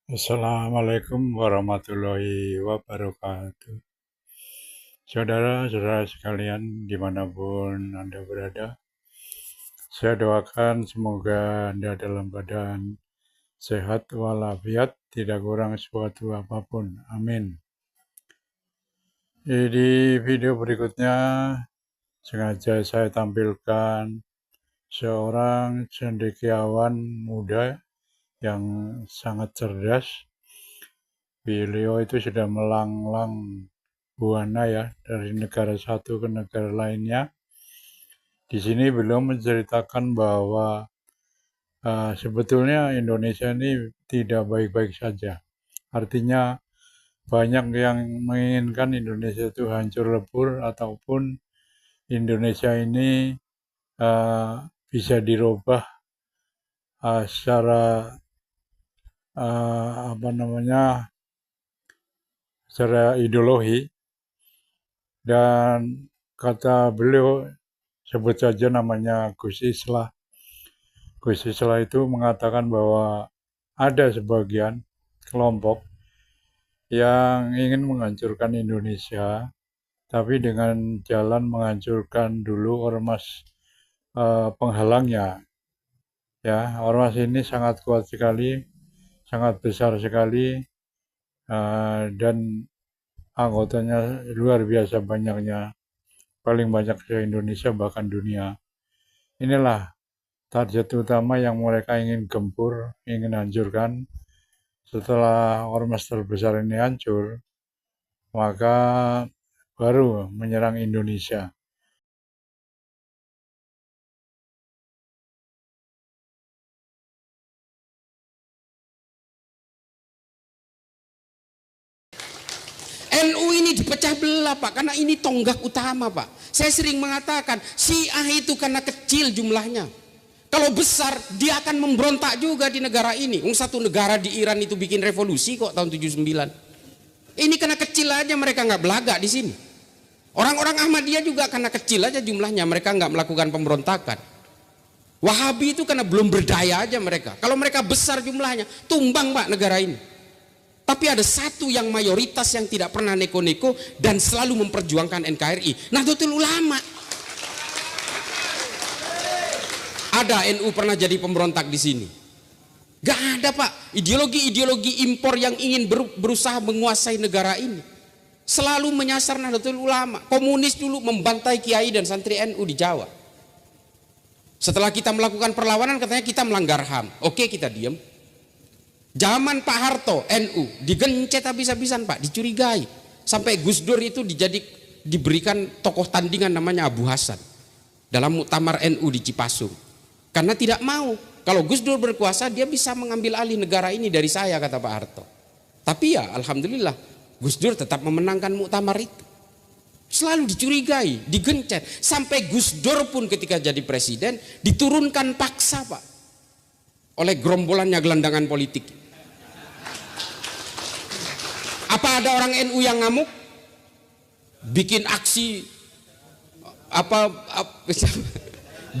Assalamualaikum warahmatullahi wabarakatuh. Saudara-saudara sekalian dimanapun Anda berada, saya doakan semoga Anda dalam badan sehat walafiat, tidak kurang suatu apapun. Amin. Di video berikutnya sengaja saya tampilkan seorang cendekiawan muda yang sangat cerdas. Beliau itu sudah melanglang buana ya dari negara satu ke negara lainnya. Di sini beliau menceritakan bahwa sebetulnya Indonesia ini tidak baik-baik saja. Artinya banyak yang menginginkan Indonesia itu hancur lebur ataupun Indonesia ini bisa dirubah secara secara ideologi. Dan kata beliau, sebut saja namanya Gus Islah. Gus Islah itu mengatakan bahwa ada sebagian kelompok yang ingin menghancurkan Indonesia, tapi dengan jalan menghancurkan dulu ormas penghalangnya. Ya, ormas ini sangat kuat sekali, sangat besar sekali, dan anggotanya luar biasa banyaknya, paling banyak di Indonesia bahkan dunia. Inilah target utama yang mereka ingin gempur, ingin hancurkan. Setelah ormas terbesar ini hancur, maka baru menyerang Indonesia. NU ini dipecah belah Pak, karena ini tonggak utama Pak. Saya sering mengatakan Syiah itu karena kecil jumlahnya. Kalau besar dia akan memberontak juga di negara ini. Satu negara di Iran itu bikin revolusi kok tahun 79. Ini karena kecil aja mereka nggak belagak di sini. Orang-orang Ahmadiyah juga karena kecil aja jumlahnya, mereka nggak melakukan pemberontakan. Wahabi itu karena belum berdaya aja mereka. Kalau mereka besar jumlahnya, tumbang Pak negara ini. Tapi ada satu yang mayoritas yang tidak pernah neko-neko dan selalu memperjuangkan NKRI, Nahdlatul Ulama. Ada NU pernah jadi pemberontak di sini? Gak ada Pak. Ideologi-ideologi impor yang ingin berusaha menguasai negara ini selalu menyasar Nahdlatul Ulama. Komunis dulu membantai kiai dan santri NU di Jawa. Setelah kita melakukan perlawanan katanya kita melanggar HAM. Oke, kita diam. Zaman Pak Harto, NU digencet habis-habisan Pak, dicurigai. Sampai Gus Dur itu diberikan tokoh tandingan namanya Abu Hasan dalam muktamar NU di Cipasung. Karena tidak mau, kalau Gus Dur berkuasa dia bisa mengambil alih negara ini dari saya, kata Pak Harto. Tapi ya alhamdulillah Gus Dur tetap memenangkan muktamar itu. Selalu dicurigai, digencet. Sampai Gus Dur pun ketika jadi presiden diturunkan paksa Pak oleh gerombolannya gelandangan politik. Apa ada orang NU yang ngamuk? Bikin aksi 212,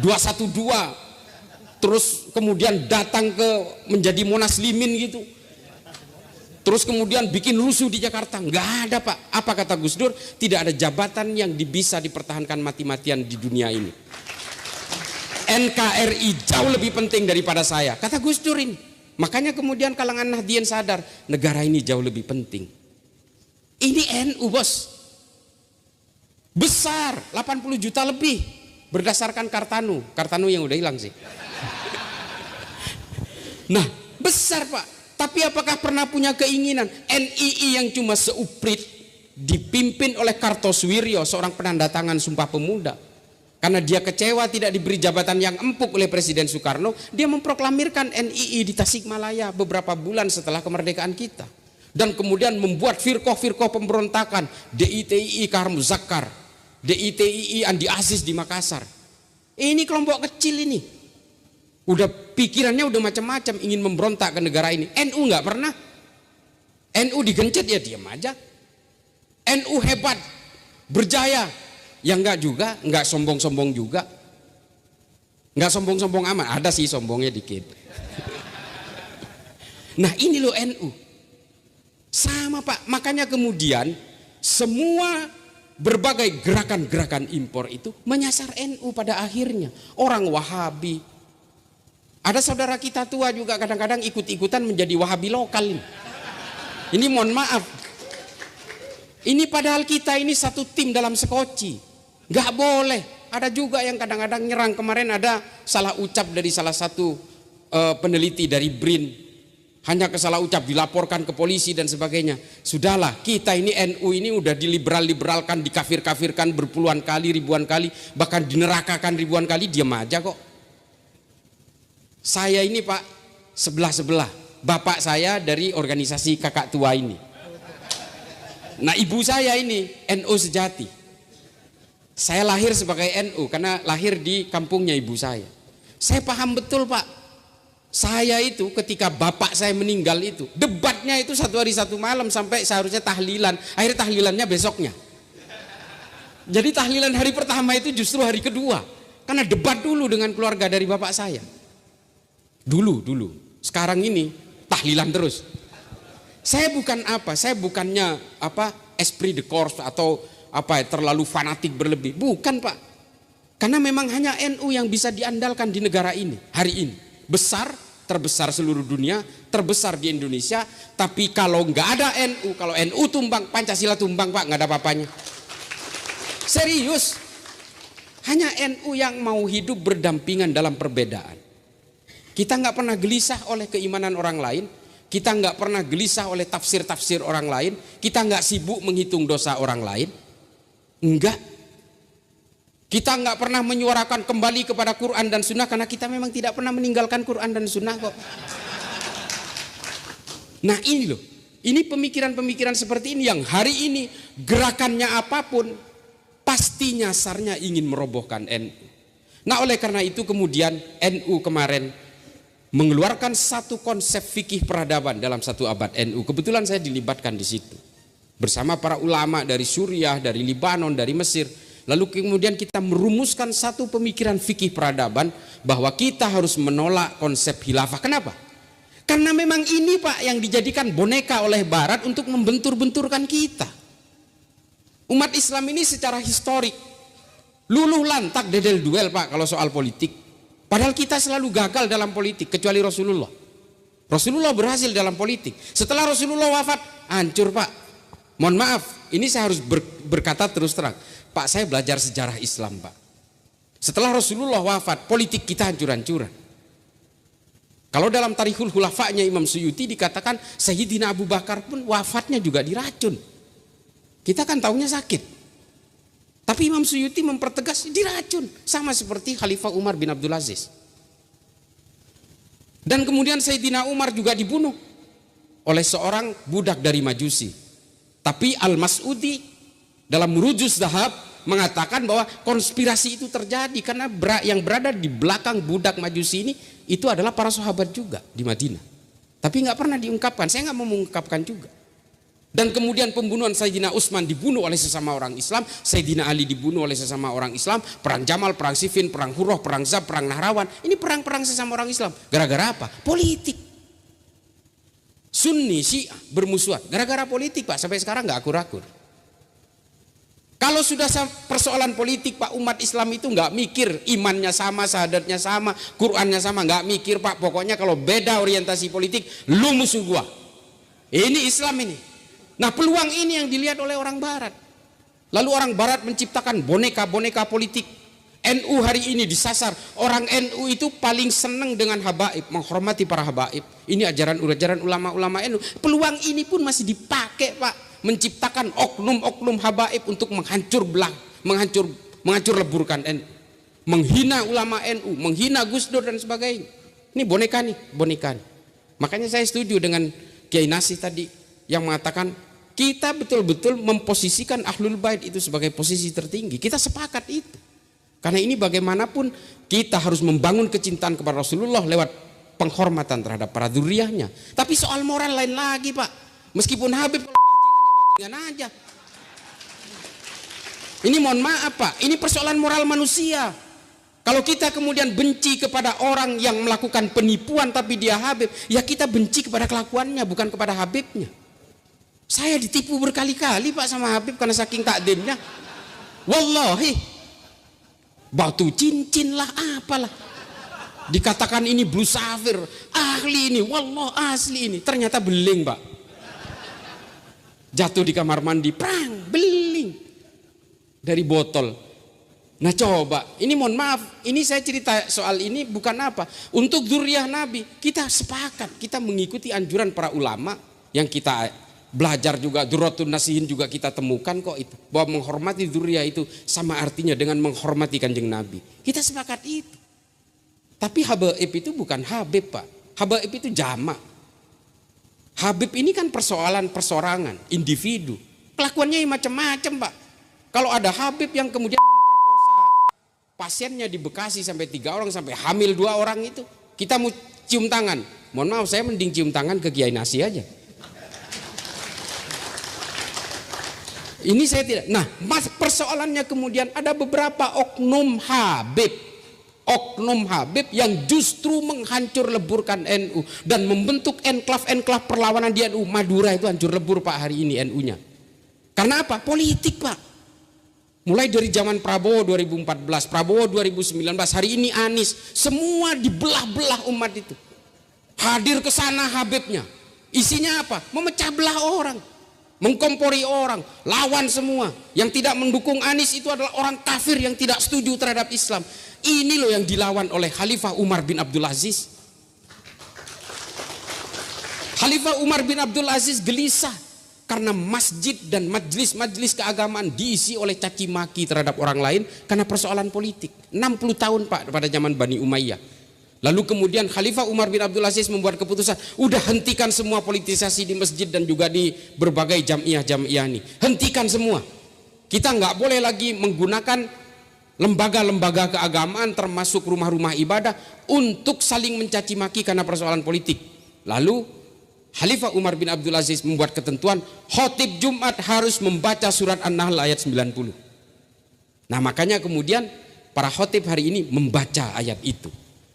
terus kemudian datang ke menjadi Monas Limin gitu. Terus kemudian bikin rusuh di Jakarta. Nggak ada Pak. Apa kata Gus Dur? Tidak ada jabatan yang bisa dipertahankan mati-matian di dunia ini. NKRI jauh lebih penting daripada saya, kata Gus Dur ini. Makanya kemudian kalangan Nahdien sadar negara ini jauh lebih penting. Ini NU bos, besar 80 juta lebih berdasarkan Kartanu yang udah hilang sih. Nah besar Pak, tapi apakah pernah punya keinginan NII yang cuma seuprit dipimpin oleh Kartosuwiryo, seorang penanda tangan Sumpah Pemuda? Karena dia kecewa tidak diberi jabatan yang empuk oleh Presiden Soekarno, dia memproklamirkan NII di Tasikmalaya beberapa bulan setelah kemerdekaan kita. Dan kemudian membuat firqoh-firqoh pemberontakan, DITII Kahar Muzakkar, DITII Andi Aziz di Makassar. Ini kelompok kecil ini. Udah pikirannya udah macam-macam, ingin memberontak ke negara ini. NU nggak pernah. NU digencet ya diam aja. NU hebat, berjaya. Ya enggak juga, enggak sombong-sombong juga. Enggak sombong-sombong amat, ada sih sombongnya dikit. Nah ini loh NU. Sama Pak, makanya kemudian semua berbagai gerakan-gerakan impor itu menyasar NU pada akhirnya. Orang Wahabi. Ada saudara kita tua juga kadang-kadang ikut-ikutan menjadi Wahabi lokal. Ini mohon maaf. Ini padahal kita ini satu tim dalam sekoci. Gak boleh. Ada juga yang kadang-kadang nyerang. Kemarin ada salah ucap dari salah satu peneliti dari BRIN. Hanya kesalah ucap dilaporkan ke polisi dan sebagainya. Sudahlah, kita ini NU ini udah diliberal-liberalkan, dikafir-kafirkan berpuluhan kali, ribuan kali, bahkan dinerakakan ribuan kali, diam aja kok. Saya ini Pak, sebelah-sebelah. Bapak saya dari organisasi kakak tua ini. Nah ibu saya ini NU sejati. Saya lahir sebagai NU karena lahir di kampungnya ibu saya. Saya paham betul Pak. Saya itu ketika bapak saya meninggal itu debatnya itu 1 hari 1 malam sampai seharusnya tahlilan. Akhirnya tahlilannya besoknya. Jadi tahlilan hari pertama itu justru hari kedua. Karena debat dulu dengan keluarga dari bapak saya. Dulu. Sekarang ini tahlilan terus. Saya bukannya esprit de corps atau terlalu fanatik berlebih. Bukan Pak. Karena memang hanya NU yang bisa diandalkan di negara ini hari ini. Besar, terbesar seluruh dunia, terbesar di Indonesia. Tapi kalau nggak ada NU, kalau NU tumbang, Pancasila tumbang Pak, nggak ada apa-apanya. Serius, hanya NU yang mau hidup berdampingan dalam perbedaan. Kita nggak pernah gelisah oleh keimanan orang lain, kita nggak pernah gelisah oleh tafsir-tafsir orang lain, kita nggak sibuk menghitung dosa orang lain, enggak. Kita nggak pernah menyuarakan kembali kepada Quran dan Sunnah karena kita memang tidak pernah meninggalkan Quran dan Sunnah kok. Nah ini loh, ini pemikiran-pemikiran seperti ini yang hari ini gerakannya apapun pasti nyasarnya ingin merobohkan NU. Nah oleh karena itu kemudian NU kemarin mengeluarkan satu konsep fikih peradaban dalam satu abad NU. Kebetulan saya dilibatkan di situ bersama para ulama dari Suriah, dari Libanon, dari Mesir. Lalu kemudian kita merumuskan satu pemikiran fikih peradaban bahwa kita harus menolak konsep khilafah. Kenapa? Karena memang ini Pak yang dijadikan boneka oleh Barat untuk membentur-benturkan kita. Umat Islam ini secara historik luluh lantak dedel duel Pak kalau soal politik. Padahal kita selalu gagal dalam politik kecuali Rasulullah. Rasulullah berhasil dalam politik. Setelah Rasulullah wafat, hancur Pak. Mohon maaf, ini saya harus berkata terus terang. Pak, saya belajar sejarah Islam Pak. Setelah Rasulullah wafat, politik kita hancur-hancuran. Kalau dalam Tarikhul Khulafa'nya Imam Suyuti dikatakan Sayyidina Abu Bakar pun wafatnya juga diracun. Kita kan taunya sakit. Tapi Imam Suyuti mempertegas diracun. Sama seperti Khalifah Umar bin Abdul Aziz. Dan kemudian Sayyidina Umar juga dibunuh oleh seorang budak dari Majusi. Tapi Al-Mas'udi dalam Murujuz Zahab mengatakan bahwa konspirasi itu terjadi karena yang berada di belakang budak Majusi ini itu adalah para sahabat juga di Madinah. Tapi nggak pernah diungkapkan, saya nggak mau mengungkapkan juga. Dan kemudian pembunuhan Sayyidina Utsman dibunuh oleh sesama orang Islam, Sayyidina Ali dibunuh oleh sesama orang Islam, perang Jamal, perang Siffin, perang Hurrah, perang Zab, perang Nahrawan. Ini perang-perang sesama orang Islam. Gara-gara apa? Politik. Sunni, Syiah bermusuhan. Gara-gara politik Pak, sampai sekarang nggak akur-akur. Kalau sudah persoalan politik Pak, umat Islam itu nggak mikir imannya sama, syahadatnya sama, Qurannya sama, nggak mikir Pak. Pokoknya kalau beda orientasi politik, lu musuh gua. Ini Islam ini. Nah peluang ini yang dilihat oleh orang Barat. Lalu orang Barat menciptakan boneka-boneka politik. NU hari ini disasar. Orang NU itu paling senang dengan habaib, menghormati para habaib. Ini ajaran ulama-ulama NU. Peluang ini pun masih dipakai Pak. Menciptakan oknum-oknum habaib untuk menghancur leburkan NU, menghina ulama NU, menghina Gus Dur dan sebagainya. Ini boneka nih. Makanya saya setuju dengan Kiai Nasih tadi yang mengatakan kita betul-betul memposisikan Ahlul Bait itu sebagai posisi tertinggi. Kita sepakat itu. Karena ini bagaimanapun kita harus membangun kecintaan kepada Rasulullah lewat penghormatan terhadap para dzurriyyahnya. Tapi soal moral lain lagi Pak. Meskipun Habib aja. Ini mohon maaf Pak, ini persoalan moral manusia. Kalau kita kemudian benci kepada orang yang melakukan penipuan tapi dia Habib, ya kita benci kepada kelakuannya, bukan kepada Habibnya. Saya ditipu berkali-kali Pak sama Habib karena saking takdimnya. Wallahi, batu cincin lah apalah. Dikatakan ini blue safir, ahli ini, wallah asli ini. Ternyata beling Pak. Jatuh di kamar mandi, prang, beling. Dari botol. Nah coba, ini mohon maaf, ini saya cerita soal ini bukan apa. Untuk dzurriyyah Nabi, kita sepakat, kita mengikuti anjuran para ulama yang kita belajar juga, Durratun Nasihin juga kita temukan kok itu. Bahwa menghormati dzurriyyah itu sama artinya dengan menghormati Kanjeng Nabi. Kita sepakat itu. Tapi Habaib itu bukan Habib Pak. Habaib itu jamak. Habib ini kan persoalan persorangan, individu. Kelakuannya macam-macam Pak. Kalau ada Habib yang kemudian pasiennya di Bekasi sampai 3 orang, sampai hamil 2 orang itu, kita mau cium tangan. Mohon maaf, saya mending cium tangan ke Kiai Nasi aja. Ini saya tidak. Nah, persoalannya kemudian ada beberapa oknum Habib yang justru menghancur leburkan NU dan membentuk enklav perlawanan di NU. Madura itu hancur lebur Pak hari ini NU-nya. Karena apa? Politik Pak. Mulai dari zaman Prabowo 2014, Prabowo 2019, hari ini Anies, semua dibelah-belah umat itu. Hadir ke sana Habibnya. Isinya apa? Memecah belah orang, mengkompori orang, lawan semua. Yang tidak mendukung Anies itu adalah orang kafir yang tidak setuju terhadap Islam. Ini loh yang dilawan oleh Khalifah Umar bin Abdul Aziz. Khalifah Umar bin Abdul Aziz gelisah karena masjid dan majelis keagamaan diisi oleh caci maki terhadap orang lain karena persoalan politik. 60 tahun Pak pada zaman Bani Umayyah. Lalu kemudian Khalifah Umar bin Abdul Aziz membuat keputusan, udah hentikan semua politisasi di masjid dan juga di berbagai jamiah ini. Hentikan semua. Kita nggak boleh lagi menggunakan lembaga-lembaga keagamaan termasuk rumah-rumah ibadah untuk saling mencaci maki karena persoalan politik. Lalu Khalifah Umar bin Abdul Aziz membuat ketentuan khotib Jumat harus membaca surat An-Nahl ayat 90. Nah makanya kemudian para khotib hari ini membaca ayat itu.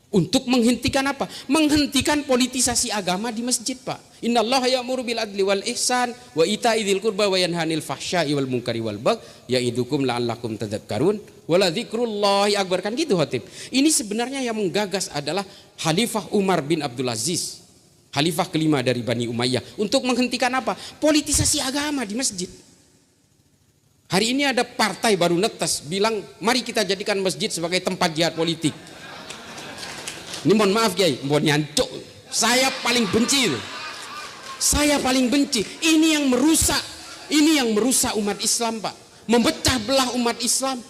Untuk menghentikan apa? Menghentikan politisasi agama di masjid Pak. Innallaha ya'muru bil adli wal ihsan wa ita'i dzil qurba wa yanhanil fahsya'i wal munkari wal bagh ya'idukum la'allakum tadhakkarun wa la dzikrullahi akbar. Kan gitu khotib. Ini sebenarnya yang menggagas adalah Khalifah Umar bin Abdul Aziz, Khalifah kelima dari Bani Umayyah, untuk menghentikan apa? Politisasi agama di masjid. Hari ini ada partai baru netes bilang mari kita jadikan masjid sebagai tempat jihad politik. Ini mohon maaf Kiai, mohon nyancuk. Saya paling benci itu. Saya paling benci. Ini yang merusak umat Islam Pak. Memecah belah umat Islam.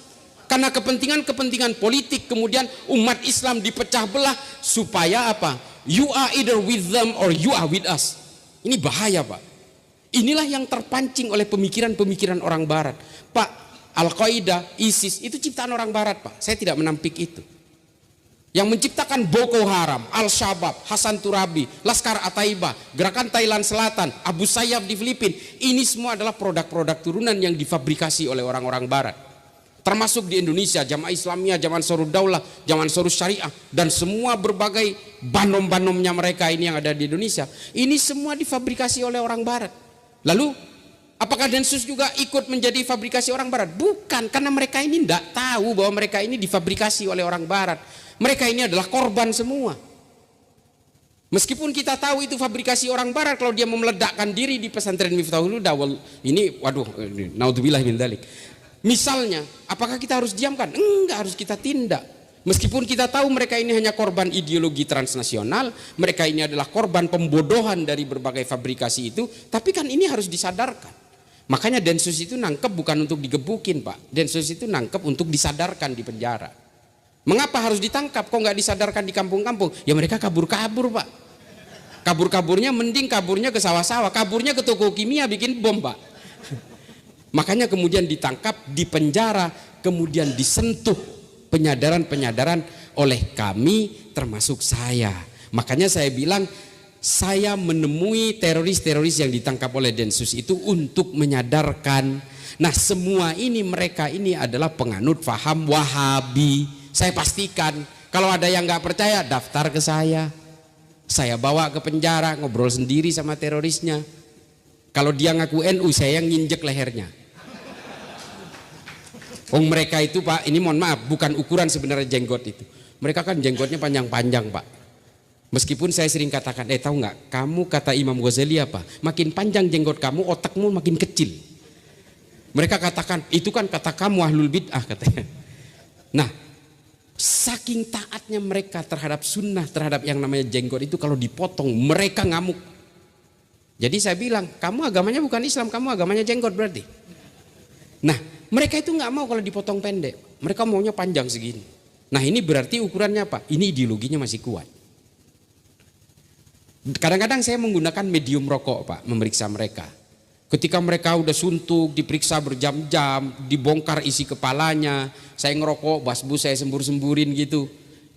Karena kepentingan politik kemudian umat Islam dipecah belah supaya apa? You are either with them or you are with us. Ini bahaya Pak. Inilah yang terpancing oleh pemikiran-pemikiran orang Barat. Pak, Al-Qaeda, ISIS itu ciptaan orang Barat Pak. Saya tidak menampik itu. Yang menciptakan Boko Haram, Al-Shabaab, Hasan Turabi, Laskar At-Taibah, Gerakan Thailand Selatan, Abu Sayyaf di Filipina. Ini semua adalah produk-produk turunan yang difabrikasi oleh orang-orang Barat. Termasuk di Indonesia, Jamaah Islamiyah, Jamaah Ansarud Daulah, Jamaah Ansarud Syariah, dan semua berbagai banom-banomnya mereka ini yang ada di Indonesia. Ini semua difabrikasi oleh orang Barat. Lalu, apakah Densus juga ikut menjadi fabrikasi orang Barat? Bukan, karena mereka ini tidak tahu bahwa mereka ini difabrikasi oleh orang Barat. Mereka ini adalah korban semua. Meskipun kita tahu itu fabrikasi orang Barat, kalau dia memeledakkan diri di pesantren Miftahul Huda, ini waduh, naudzubillah min dzalik. Misalnya, apakah kita harus diamkan? Enggak, harus kita tindak. Meskipun kita tahu mereka ini hanya korban ideologi transnasional, mereka ini adalah korban pembodohan dari berbagai fabrikasi itu, tapi kan ini harus disadarkan. Makanya Densus itu nangkep bukan untuk digebukin Pak. Densus itu nangkep untuk disadarkan di penjara. Mengapa harus ditangkap? Kok nggak disadarkan di kampung-kampung? Ya mereka kabur-kabur Pak. Kabur-kaburnya mending kaburnya ke sawah-sawah, kaburnya ke toko kimia bikin bom Pak. Makanya kemudian ditangkap, dipenjara, kemudian disentuh penyadaran-penyadaran oleh kami termasuk saya. Makanya saya bilang saya menemui teroris-teroris yang ditangkap oleh Densus itu untuk menyadarkan. Nah semua ini mereka ini adalah penganut faham Wahabi. Saya pastikan kalau ada yang nggak percaya daftar ke saya bawa ke penjara, ngobrol sendiri sama terorisnya. Kalau dia ngaku NU, saya yang nginjek lehernya. Mereka itu Pak, ini mohon maaf, bukan ukuran sebenarnya jenggot itu. Mereka kan jenggotnya panjang-panjang Pak. Meskipun saya sering katakan, tahu nggak, kamu kata Imam Ghazali apa? Makin panjang jenggot kamu, otakmu makin kecil. Mereka katakan, itu kan kata kamu ahlul bid'ah katanya. Nah, saking taatnya mereka terhadap sunnah, terhadap yang namanya jenggot itu, kalau dipotong mereka ngamuk. Jadi saya bilang, kamu agamanya bukan Islam, kamu agamanya jenggot berarti. Nah, mereka itu nggak mau kalau dipotong pendek, mereka maunya panjang segini. Nah, ini berarti ukurannya apa? Ini ideologinya masih kuat. Kadang-kadang saya menggunakan medium rokok Pak, memeriksa mereka. Ketika mereka udah suntuk, diperiksa berjam-jam, dibongkar isi kepalanya, saya ngerokok, basbu saya sembur-semburin gitu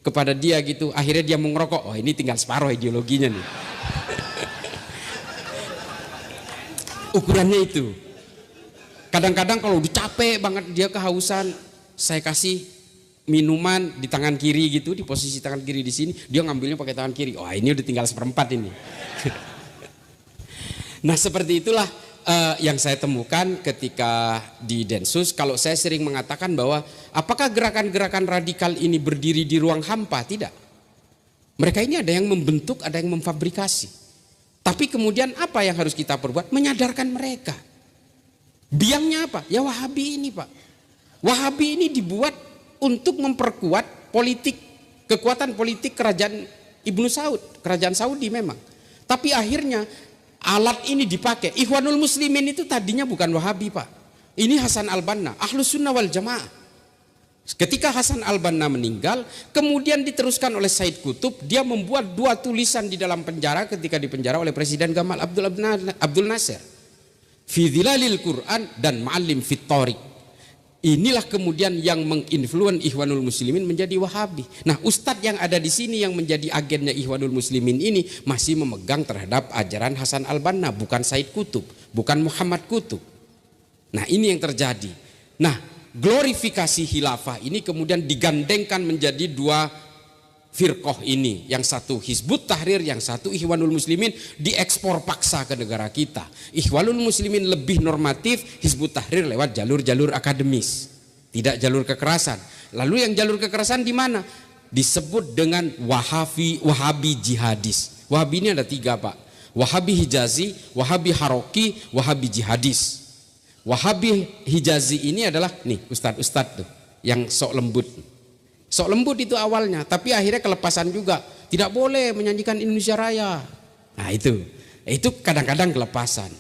kepada dia gitu. Akhirnya dia mau ngerokok, oh ini tinggal separuh ideologinya nih. Ukurannya itu. Kadang-kadang kalau udah capek banget dia kehausan, saya kasih minuman di tangan kiri gitu, di posisi tangan kiri di sini, dia ngambilnya pakai tangan kiri. Oh ini udah tinggal seperempat ini. Nah seperti itulah yang saya temukan ketika di Densus. Kalau saya sering mengatakan bahwa apakah gerakan-gerakan radikal ini berdiri di ruang hampa? Tidak. Mereka ini ada yang membentuk, ada yang memfabrikasi. Tapi kemudian apa yang harus kita perbuat? Menyadarkan mereka. Biangnya apa? Ya Wahabi ini Pak. Wahabi ini dibuat untuk memperkuat politik, kekuatan politik kerajaan Ibnu Saud, kerajaan Saudi memang. Tapi akhirnya alat ini dipakai. Ikhwanul Muslimin itu tadinya bukan Wahabi Pak. Ini Hasan al-Banna, Ahlus Sunnah wal Jamaah. Ketika Hasan al-Banna meninggal, kemudian diteruskan oleh Said Qutb, dia membuat 2 tulisan di dalam penjara ketika dipenjara oleh Presiden Gamal Abdul Nasir. Fi Dhilalil Quran dan Ma'alim Fit Thariq. Inilah kemudian yang menginfluen Ikhwanul Muslimin menjadi Wahabi. Nah, ustadz yang ada di sini yang menjadi agennya Ikhwanul Muslimin ini masih memegang terhadap ajaran Hasan al-Banna, bukan Said Qutb, bukan Muhammad Qutb. Nah, ini yang terjadi. Nah, glorifikasi khilafah ini kemudian digandengkan menjadi 2 firqoh ini, yang satu Hizbut Tahrir, yang satu Ikhwanul Muslimin, diekspor paksa ke negara kita. Ikhwanul Muslimin lebih normatif, Hizbut Tahrir lewat jalur-jalur akademis, tidak jalur kekerasan. Lalu yang jalur kekerasan di mana? Disebut dengan Wahabi jihadis. Wahabi ini ada 3 Pak. Wahabi Hijazi, Wahabi Haroki, Wahabi jihadis. Wahabi Hijazi ini adalah nih ustadz-ustadz tuh yang sok lembut. Sok lembut itu awalnya, tapi akhirnya kelepasan juga. Tidak boleh menyanyikan Indonesia Raya. Nah itu kadang-kadang kelepasan.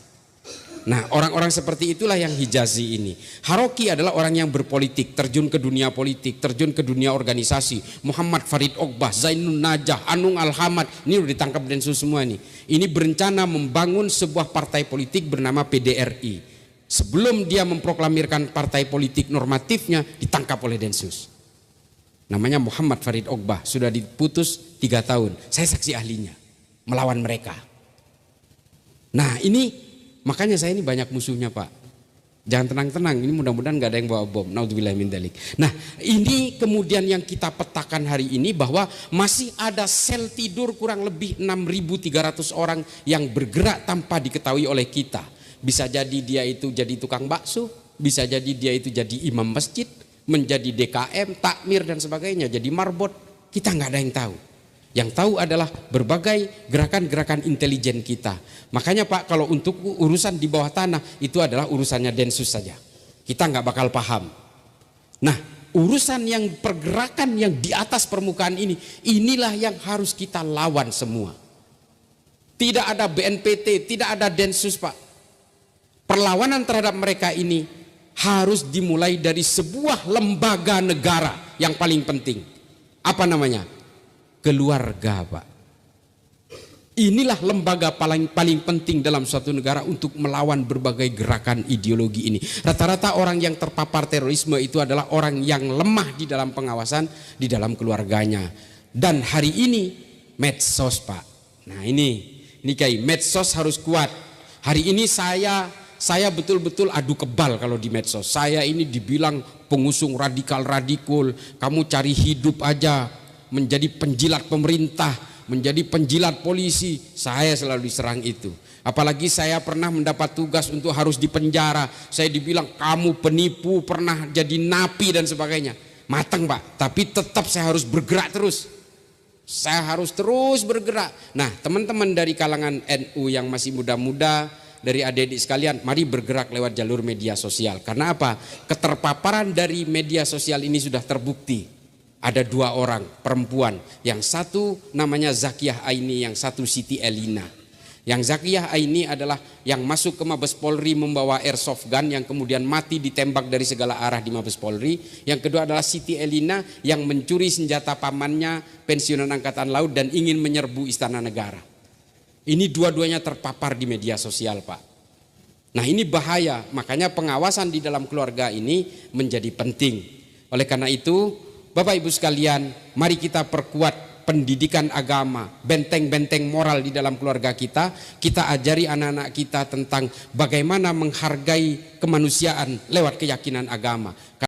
Nah orang-orang seperti itulah yang Hijazi ini. Haroki adalah orang yang berpolitik, terjun ke dunia politik, terjun ke dunia organisasi. Muhammad Farid Ogbah, Zainun Najah, Anung Alhamad, ini udah ditangkap Densus semua nih. Ini berencana membangun sebuah partai politik bernama PDRI. Sebelum dia memproklamirkan partai politik normatifnya, ditangkap oleh Densus. Namanya Muhammad Farid Ogbah, sudah diputus 3 tahun. Saya saksi ahlinya melawan mereka. Nah ini makanya saya ini banyak musuhnya Pak. Jangan tenang-tenang, ini mudah-mudahan gak ada yang bawa bom. Naudzubillah min dzalik. Nah ini kemudian yang kita petakan hari ini, bahwa masih ada sel tidur kurang lebih 6.300 orang yang bergerak tanpa diketahui oleh kita. Bisa jadi dia itu jadi tukang bakso, bisa jadi dia itu jadi imam masjid, menjadi DKM, takmir dan sebagainya, jadi marbot. Kita nggak ada yang tahu. Yang tahu adalah berbagai gerakan-gerakan intelijen kita. Makanya Pak, kalau untuk urusan di bawah tanah itu adalah urusannya Densus saja. Kita nggak bakal paham. Nah, urusan yang pergerakan yang di atas permukaan ini, inilah yang harus kita lawan semua. Tidak ada BNPT, tidak ada Densus Pak. Perlawanan terhadap mereka ini harus dimulai dari sebuah lembaga negara yang paling penting. Apa namanya? Keluarga Pak. Inilah lembaga paling penting dalam suatu negara untuk melawan berbagai gerakan ideologi ini. Rata-rata orang yang terpapar terorisme itu adalah orang yang lemah di dalam pengawasan, di dalam keluarganya. Dan hari ini medsos Pak. Nah ini kayak medsos harus kuat. Hari ini saya saya betul-betul adu kebal kalau di medsos. Saya ini dibilang pengusung radikal-radikal, kamu cari hidup aja, menjadi penjilat pemerintah, menjadi penjilat polisi. Saya selalu diserang itu. Apalagi saya pernah mendapat tugas untuk harus dipenjara. Saya dibilang kamu penipu, pernah jadi napi dan sebagainya. Matang Pak, tapi tetap saya harus bergerak terus. Saya harus terus bergerak. Nah, teman-teman dari kalangan NU yang masih muda-muda, dari adik-adik sekalian, mari bergerak lewat jalur media sosial. Karena apa? Keterpaparan dari media sosial ini sudah terbukti. Ada 2 orang perempuan, yang satu namanya Zakiyah Aini, yang satu Siti Elina. Yang Zakiyah Aini adalah yang masuk ke Mabes Polri membawa airsoft gun yang kemudian mati ditembak dari segala arah di Mabes Polri. Yang kedua adalah Siti Elina yang mencuri senjata pamannya, pensiunan Angkatan Laut, dan ingin menyerbu Istana Negara. Ini dua-duanya terpapar di media sosial Pak. Nah ini bahaya, makanya pengawasan di dalam keluarga ini menjadi penting. Oleh karena itu Bapak Ibu sekalian, mari kita perkuat pendidikan agama, benteng-benteng moral di dalam keluarga kita. Kita ajari anak-anak kita tentang bagaimana menghargai kemanusiaan lewat keyakinan agama.